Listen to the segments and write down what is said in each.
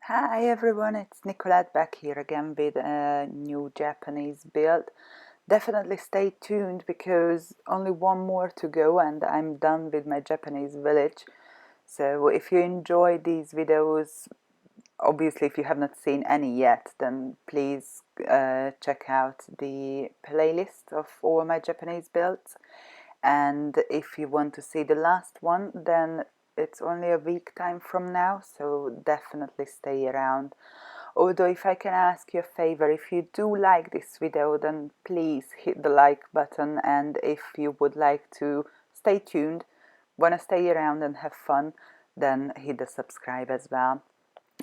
Hi everyone, it's Nicolette back here again with a new Japanese build. Definitely stay tuned because only one more to go and I'm done with my Japanese village. So if you enjoy these videos, obviously if you have not seen any yet, then please check out the playlist of all my Japanese builds. And if you want to see the last one, then it's only a week time from now, so definitely stay around. Although if I can ask you a favor, if you do like this video, then please hit the like button, and if you would like to stay tuned, want to stay around and have fun, then hit the subscribe as well.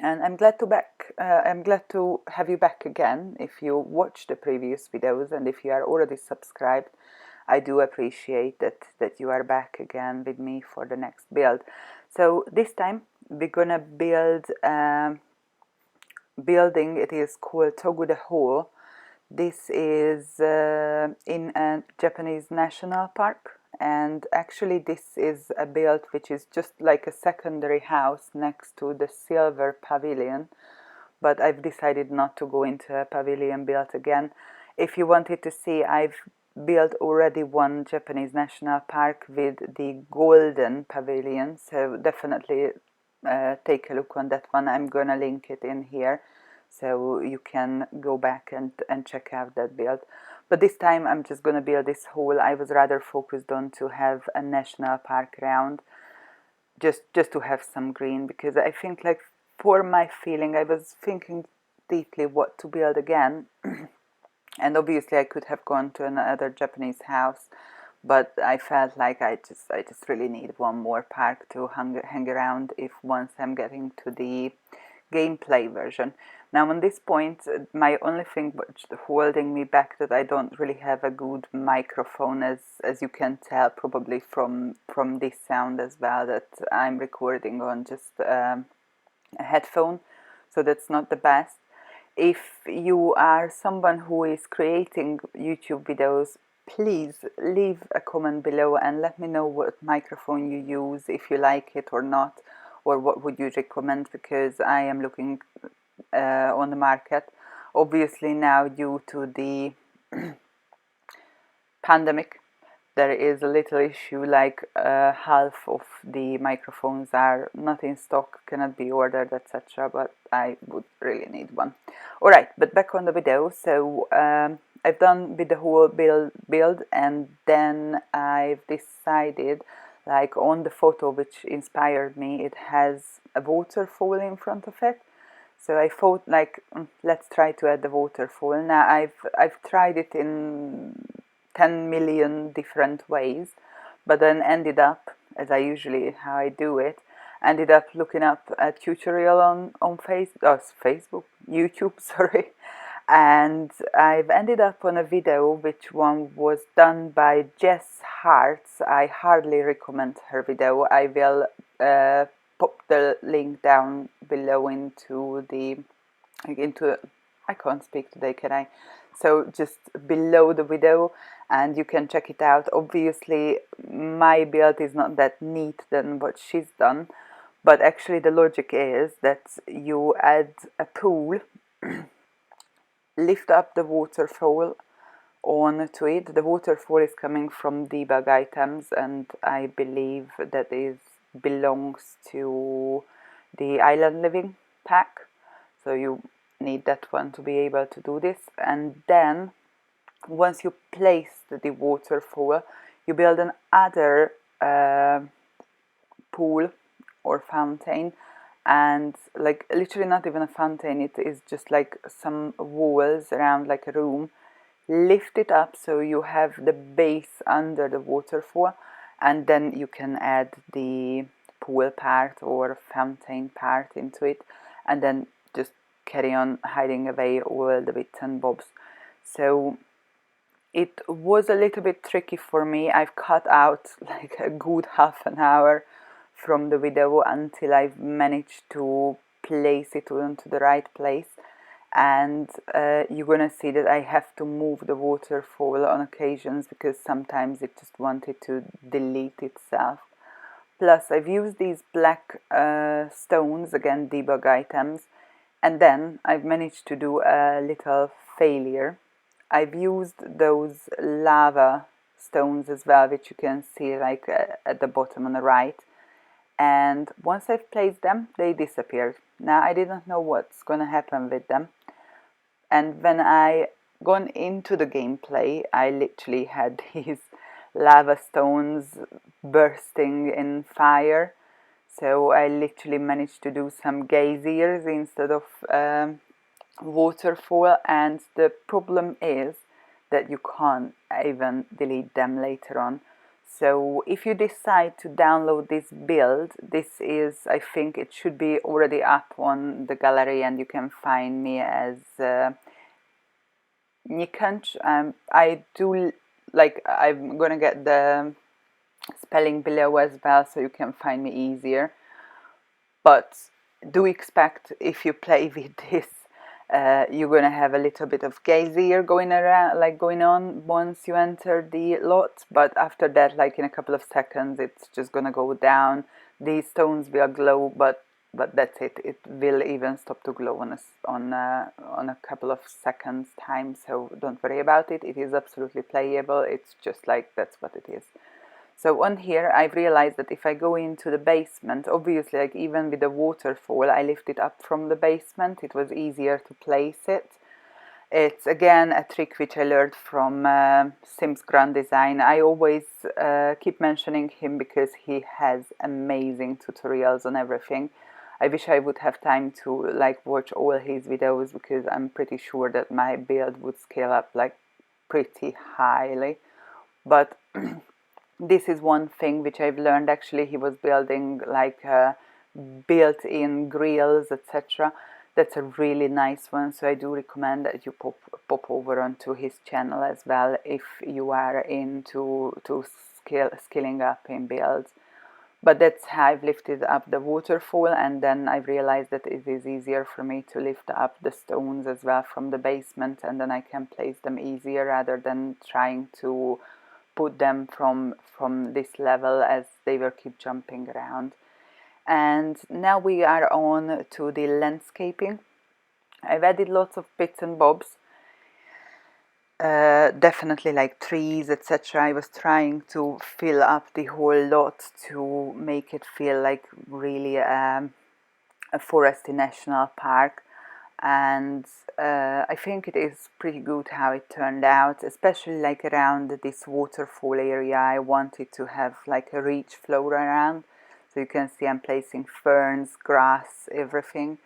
And I'm glad to have you back again. If you watched the previous videos and if you are already subscribed, I do appreciate that you are back again with me for the next build. So this time we're gonna build building. It is called Togudo Hall. This is in a Japanese national park, and actually this is a build which is just like a secondary house next to the silver pavilion, but I've decided not to go into a pavilion build again. If you wanted to see, I've built already one Japanese national park with the golden pavilion, so definitely take a look on that one. I'm gonna link it in here so you can go back and check out that build. But this time I'm just gonna build this hole. I was rather focused on to have a national park around, just to have some green, because I think, like, for my feeling, I was thinking deeply what to build again. And obviously I could have gone to another Japanese house, but I felt like I just really need one more park to hang around if once I'm getting to the gameplay version. Now on this point, my only thing which holding me back, that I don't really have a good microphone, as you can tell probably from this sound as well, that I'm recording on just a headphone, so that's not the best. If you are someone who is creating YouTube videos, please leave a comment below and let me know what microphone you use, if you like it or not, or what would you recommend, because I am looking on the market. Obviously now, due to the pandemic, there is a little issue, like half of the microphones are not in stock, cannot be ordered, etc., but I would really need one. Alright, but back on the video. So I've done with the whole build, and then I've decided, like, on the photo which inspired me, it has a waterfall in front of it. So I thought, like, let's try to add the waterfall. Now I've tried it in 10 million different ways, but then ended up, as I usually how I do it, ended up looking up a tutorial on Facebook, YouTube, sorry, and I've ended up on a video which one was done by Jess Hartz. I hardly recommend her video. I will pop the link down below into I can't speak today, can I? So just below the video, and you can check it out. Obviously my build is not that neat than what she's done, but actually the logic is that you add a pool, lift up the waterfall onto it. The waterfall is coming from debug items, and I believe that is belongs to the island living pack, so you need that one to be able to do this. And then once you place the waterfall, you build another pool or fountain, and, like, literally not even a fountain, it is just like some walls around, like a room. Lift it up so you have the base under the waterfall, and then you can add the pool part or fountain part into it, and then just carry on hiding away all the bits and bobs. So it was a little bit tricky for me. I've cut out like a good half an hour from the video until I've managed to place it onto the right place, and you're gonna see that I have to move the waterfall on occasions because sometimes it just wanted to delete itself. Plus I've used these black stones, again debug items, And then I've managed to do a little failure. I've used those lava stones as well, which you can see like at the bottom on the right. And once I've placed them, they disappeared. Now I didn't know what's gonna happen with them. And when I gone into the gameplay, I literally had these lava stones bursting in fire. So I literally managed to do some geysers instead of waterfall, and the problem is that you can't even delete them later on. So if you decide to download this build, this is, I think it should be already up on the gallery, and you can find me as Ginkaku-ji. I do, like, I'm gonna get the spelling below as well so you can find me easier. But do expect, if you play with this, you're gonna have a little bit of geyser going around, like going on once you enter the lot. But after that, like in a couple of seconds, it's just gonna go down. These stones will glow, but that's it. It will even stop to glow on a couple of seconds time. So don't worry about it. It is absolutely playable. It's just like that's what it is. So on here, I've realized that if I go into the basement, obviously, like even with the waterfall, I lift it up from the basement. It was easier to place it. It's again a trick which I learned from Sims Grand Design. I always keep mentioning him because he has amazing tutorials on everything. I wish I would have time to like watch all his videos, because I'm pretty sure that my build would scale up like pretty highly. But this is one thing which I've learned. Actually, he was building like built-in grills, etc. That's a really nice one, so I do recommend that you pop over onto his channel as well if you are into scaling up in builds. But that's how I've lifted up the waterfall, and then I've realized that it is easier for me to lift up the stones as well from the basement, and then I can place them easier rather than trying to put them from this level as they will keep jumping around. And now we are on to the landscaping. I've added lots of bits and bobs, definitely like trees, etc. I was trying to fill up the whole lot to make it feel like really a foresty national park. And I think it is pretty good how it turned out, especially like around this waterfall area. I wanted to have like a rich flow around, so you can see I'm placing ferns, grass, everything.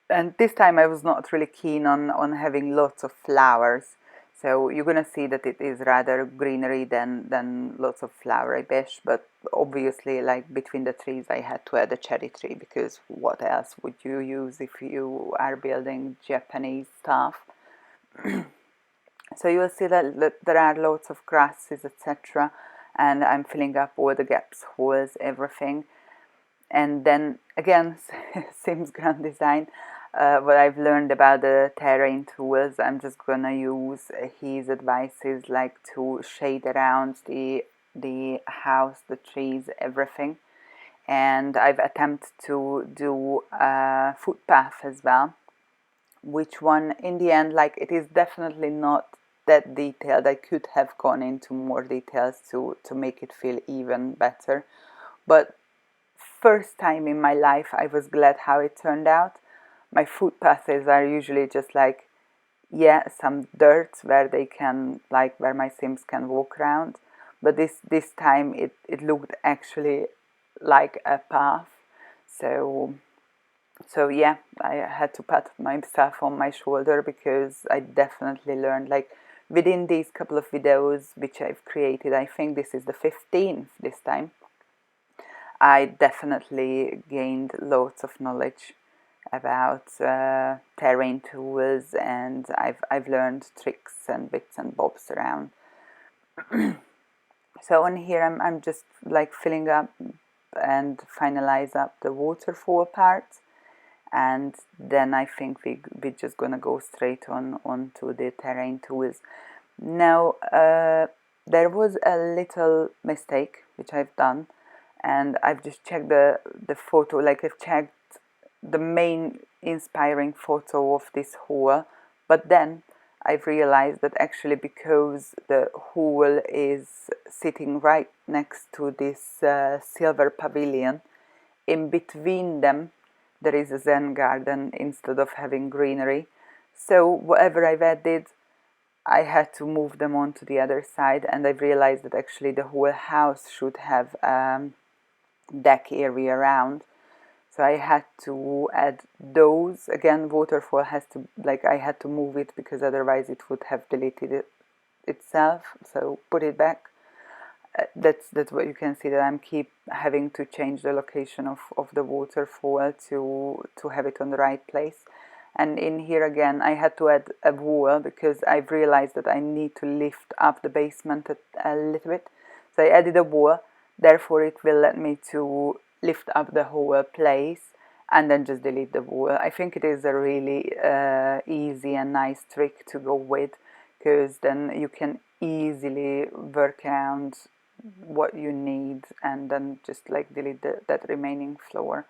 And this time I was not really keen on having lots of flowers, so you're gonna see that it is rather greenery than lots of flowery bush. But obviously, like between the trees, I had to add a cherry tree, because what else would you use if you are building Japanese stuff? So you will see that there are lots of grasses, etc. And I'm filling up all the gaps, holes, everything. And then again, Sims Grand Design, what I've learned about the terrain tools, I'm just gonna use his advices, like to shade around the house, the trees, everything. And I've attempted to do a footpath as well, which one in the end, like it is definitely not that detailed. I could have gone into more details to make it feel even better, but first time in my life I was glad how it turned out. My footpaths are usually just like, yeah, some dirt where they can, like where my Sims can walk around, but this time it looked actually like a path. So yeah, I had to pat myself on my shoulder, because I definitely learned, like within these couple of videos which I've created, I think this is the 15th this time, I definitely gained lots of knowledge about terrain tools, and I've learned tricks and bits and bobs around. So on here I'm just like filling up and finalize up the waterfall part, and then I think we're just gonna go straight onto the terrain tools. Now there was a little mistake which I've done, and I've just checked the photo, like I've checked the main inspiring photo of this hall, but then I've realized that actually because the hall is sitting right next to this silver pavilion, in between them there is a Zen garden instead of having greenery. So whatever I've added, I had to move them on to the other side, and I've realized that actually the whole house should have deck area around. So I had to add those. Again, waterfall has to, like, I had to move it because otherwise it would have deleted it itself. So put it back. That's what you can see, that I'm keep having to change the location of the waterfall to have it on the right place. And in here again I had to add a wall because I've realized that I need to lift up the basement a little bit. So I added a wall, therefore it will let me to lift up the whole place and then just delete the wall. I think it is a really easy and nice trick to go with, because then you can easily work around what you need and then just like delete that remaining wall.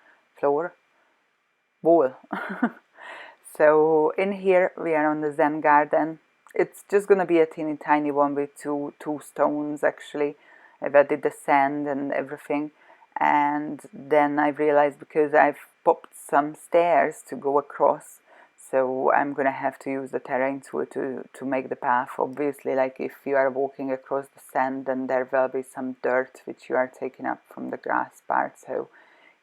So in here we are on the Zen garden. It's just gonna be a teeny tiny one with two stones actually. I've added the sand and everything, and then I realized because I've popped some stairs to go across, so I'm gonna have to use the terrain tool to make the path. Obviously, like if you are walking across the sand, then there will be some dirt which you are taking up from the grass part. So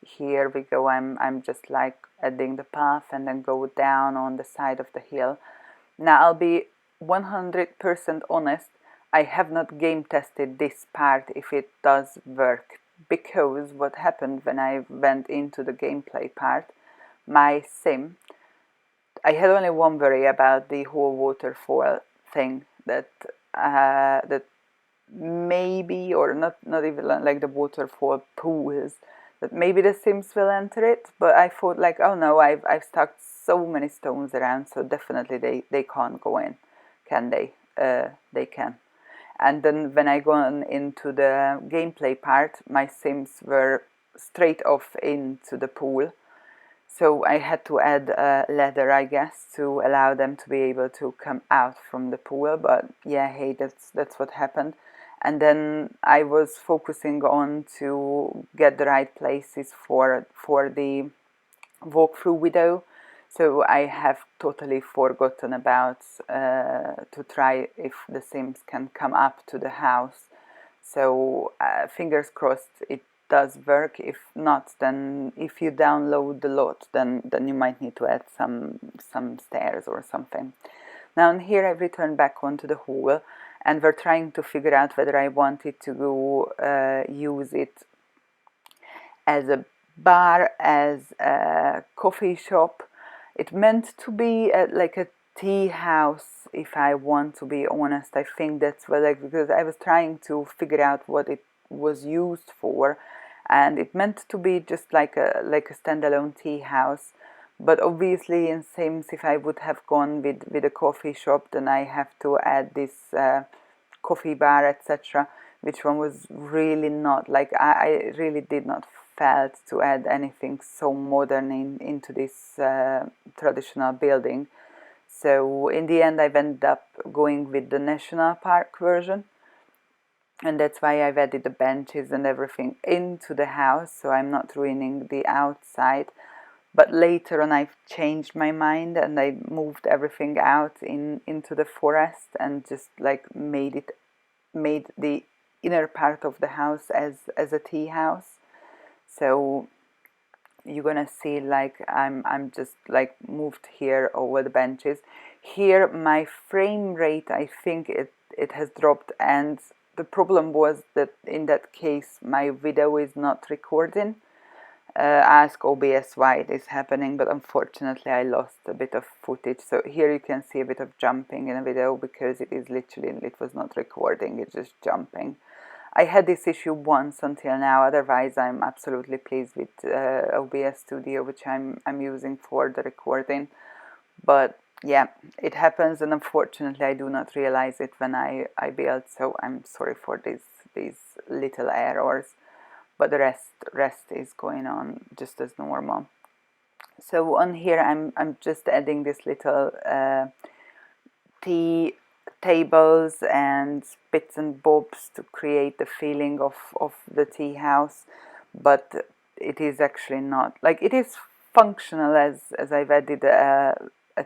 here we go, I'm just like adding the path and then go down on the side of the hill. Now I'll be 100% honest, I have not game tested this part if it does work, because what happened when I went into the gameplay part, my sim, I had only one worry about the whole waterfall thing, that that maybe, or not even like the waterfall pools, that maybe the Sims will enter it, but I thought like, oh no, I've stuck so many stones around, so definitely they can't go in, can they? They can. And then when I gone into the gameplay part, my Sims were straight off into the pool, so I had to add a ladder, I guess, to allow them to be able to come out from the pool. But yeah, hey, that's what happened. And then I was focusing on to get the right places for the walkthrough video. So I have totally forgotten about to try if the Sims can come up to the house. So fingers crossed it does work. If not, then if you download the lot, then you might need to add some stairs or something. Now in here I've returned back onto the hall, and we're trying to figure out whether I wanted to go use it as a bar, as a coffee shop. It meant to be like a tea house, if I want to be honest. I think that's what, like, because I was trying to figure out what it was used for, and it meant to be just like a standalone tea house. But obviously in Sims, if I would have gone with a coffee shop, then I have to add this coffee bar, etc., which one was really not, like, I really did not felt to add anything so modern into this traditional building. So in the end I've ended up going with the national park version, and that's why I've added the benches and everything into the house, so I'm not ruining the outside. But later on I've changed my mind and I moved everything out into the forest and just like made the inner part of the house as a tea house. So you're gonna see like I'm just like moved here over the benches. Here my frame rate, I think it has dropped, and the problem was that in that case my video is not recording. Ask OBS why it is happening, but unfortunately I lost a bit of footage. So here you can see a bit of jumping in a video because it was not recording, it's just jumping. I had this issue once until now, otherwise I'm absolutely pleased with OBS Studio, which I'm using for the recording. But yeah, it happens, and unfortunately I do not realize it when I build, so I'm sorry for these little errors. But the rest is going on just as normal. So on here I'm just adding this little tea tables and bits and bobs to create the feeling of the tea house, but it is actually not, like, it is functional as I've added a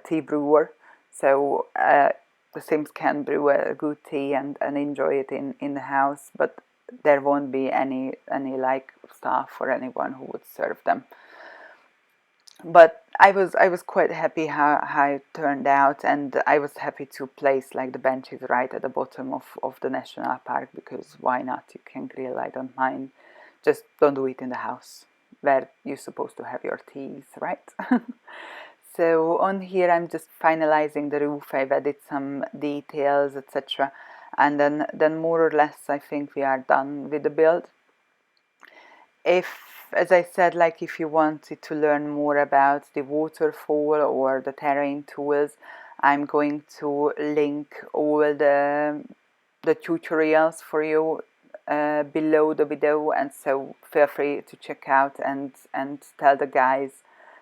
tea brewer, so the Sims can brew a good tea and enjoy it in the house, but there won't be any like staff or anyone who would serve them. But I was quite happy how it turned out, and I was happy to place like the benches right at the bottom of the national park, because why not? You can grill, I don't mind. Just don't do it in the house where you're supposed to have your teas, right? So on here I'm just finalizing the roof. I've added some details, etc. And then more or less I think we are done with the build. If, as I said, like if you wanted to learn more about the waterfall or the terrain tools, I'm going to link all the tutorials for you below the video, and so feel free to check out and tell the guys,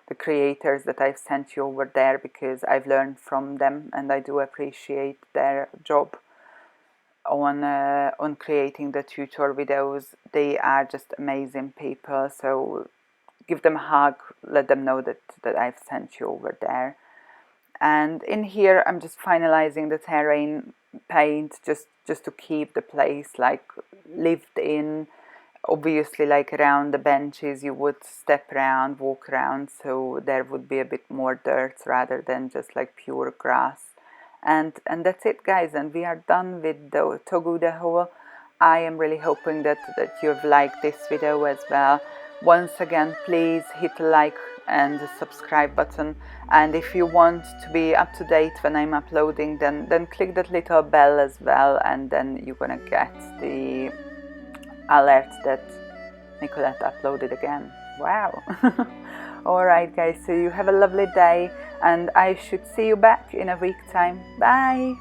the creators, that I've sent you over there, because I've learned from them and I do appreciate their job on creating the tutorial videos. They are just amazing people, so give them a hug, let them know that I've sent you over there. And in here I'm just finalizing the terrain paint, just to keep the place like lived in. Obviously, like around the benches you would step around, walk around, so there would be a bit more dirt rather than just like pure grass. And that's it, guys, and we are done with the Togudo Hall. I am really hoping that you've liked this video as well. Once again, please hit the like and the subscribe button, and if you want to be up to date when I'm uploading, then click that little bell as well, and then you're gonna get the alert that Nicolette uploaded again. Wow. Alright guys, so you have a lovely day, and I should see you back in a week time. Bye!